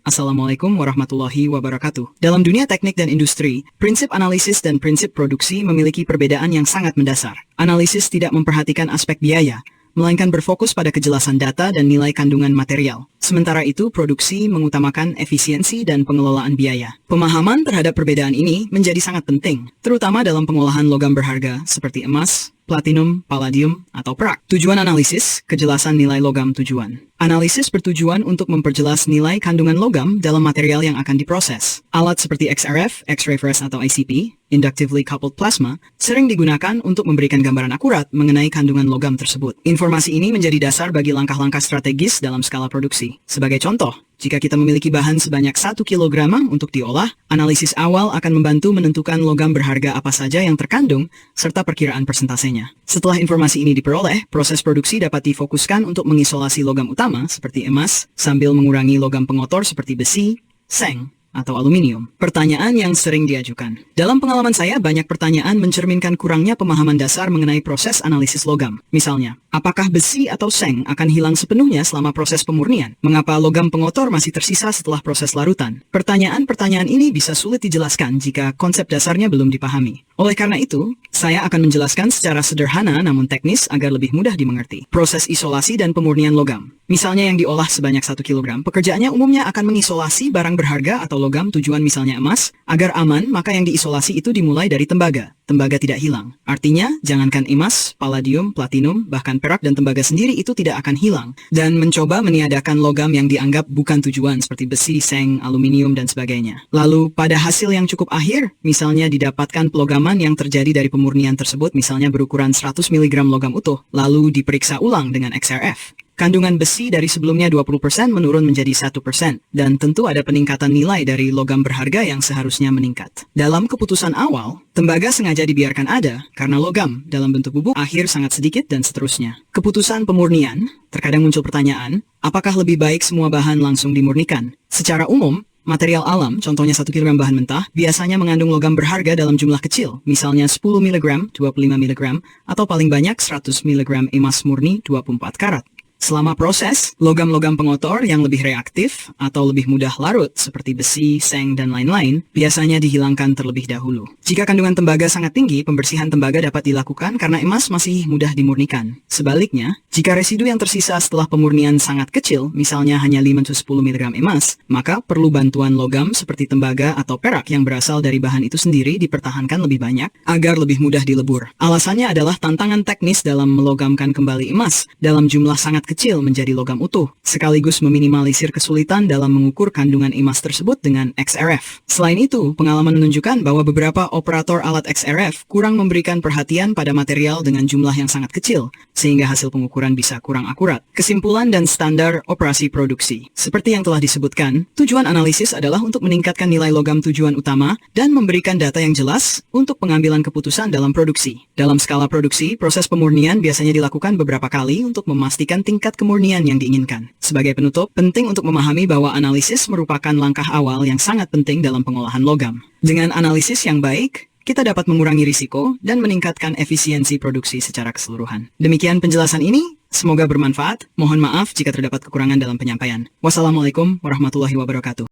Assalamualaikum warahmatullahi wabarakatuh. Dalam dunia teknik dan industri, prinsip analisis dan prinsip produksi memiliki perbedaan yang sangat mendasar. Analisis tidak memperhatikan aspek biaya, melainkan berfokus pada kejelasan data dan nilai kandungan material. Sementara itu, produksi mengutamakan efisiensi dan pengelolaan biaya. Pemahaman terhadap perbedaan ini menjadi sangat penting, terutama dalam pengolahan logam berharga seperti emas, platinum, palladium, atau perak. Tujuan analisis, kejelasan nilai logam tujuan. Analisis bertujuan untuk memperjelas nilai kandungan logam dalam material yang akan diproses. Alat seperti XRF, X-ray Fresh atau ICP, Inductively Coupled Plasma, sering digunakan untuk memberikan gambaran akurat mengenai kandungan logam tersebut. Informasi ini menjadi dasar bagi langkah-langkah strategis dalam skala produksi. Sebagai contoh, jika kita memiliki bahan sebanyak 1 kg untuk diolah, analisis awal akan membantu menentukan logam berharga apa saja yang terkandung, serta perkiraan persentasenya. Setelah informasi ini diperoleh, proses produksi dapat difokuskan untuk mengisolasi logam utama seperti emas, sambil mengurangi logam pengotor seperti besi, seng, atau aluminium. Pertanyaan yang sering diajukan. Dalam pengalaman saya, banyak pertanyaan mencerminkan kurangnya pemahaman dasar mengenai proses analisis logam. Misalnya, apakah besi atau seng akan hilang sepenuhnya selama proses pemurnian? Mengapa logam pengotor masih tersisa setelah proses larutan? Pertanyaan-pertanyaan ini bisa sulit dijelaskan jika konsep dasarnya belum dipahami. Oleh karena itu, saya akan menjelaskan secara sederhana namun teknis agar lebih mudah dimengerti. Proses isolasi dan pemurnian logam. Misalnya yang diolah sebanyak 1 kg, pekerjaannya umumnya akan mengisolasi barang berharga atau logam tujuan misalnya emas. Agar aman, maka yang diisolasi itu dimulai dari tembaga. Tembaga tidak hilang. Artinya, jangankan emas, palladium, platinum, bahkan perak dan tembaga sendiri itu tidak akan hilang. Dan mencoba meniadakan logam yang dianggap bukan tujuan seperti besi, seng, aluminium, dan sebagainya. Lalu, pada hasil yang cukup akhir, misalnya didapatkan pelogaman yang terjadi dari pemurnian tersebut misalnya berukuran 100 mg logam utuh, lalu diperiksa ulang dengan XRF. Kandungan besi dari sebelumnya 20% menurun menjadi 1%, dan tentu ada peningkatan nilai dari logam berharga yang seharusnya meningkat. Dalam keputusan awal, tembaga sengaja dibiarkan ada karena logam dalam bentuk bubuk akhir sangat sedikit dan seterusnya. Keputusan pemurnian, terkadang muncul pertanyaan, apakah lebih baik semua bahan langsung dimurnikan? Secara umum, material alam, contohnya 1 kg bahan mentah, biasanya mengandung logam berharga dalam jumlah kecil, misalnya 10 mg, 25 mg, atau paling banyak 100 mg emas murni 24 karat. Selama proses, logam-logam pengotor yang lebih reaktif atau lebih mudah larut seperti besi, seng, dan lain-lain biasanya dihilangkan terlebih dahulu. Jika kandungan tembaga sangat tinggi, pembersihan tembaga dapat dilakukan karena emas masih mudah dimurnikan. Sebaliknya, jika residu yang tersisa setelah pemurnian sangat kecil, misalnya hanya 5-10 mg emas, maka perlu bantuan logam seperti tembaga atau perak yang berasal dari bahan itu sendiri dipertahankan lebih banyak agar lebih mudah dilebur. Alasannya adalah tantangan teknis dalam melogamkan kembali emas dalam jumlah sangat kecil menjadi logam utuh, sekaligus meminimalisir kesulitan dalam mengukur kandungan emas tersebut dengan XRF. Selain itu, pengalaman menunjukkan bahwa beberapa operator alat XRF kurang memberikan perhatian pada material dengan jumlah yang sangat kecil, sehingga hasil pengukuran bisa kurang akurat. Kesimpulan dan standar operasi produksi. Seperti yang telah disebutkan, tujuan analisis adalah untuk meningkatkan nilai logam tujuan utama dan memberikan data yang jelas untuk pengambilan keputusan dalam produksi. Dalam skala produksi, proses pemurnian biasanya dilakukan beberapa kali untuk memastikan tingkat kemurnian yang diinginkan. Sebagai penutup, penting untuk memahami bahwa analisis merupakan langkah awal yang sangat penting dalam pengolahan logam. Dengan analisis yang baik, kita dapat mengurangi risiko dan meningkatkan efisiensi produksi secara keseluruhan. Demikian penjelasan ini, semoga bermanfaat. Mohon maaf jika terdapat kekurangan dalam penyampaian. Wassalamualaikum warahmatullahi wabarakatuh.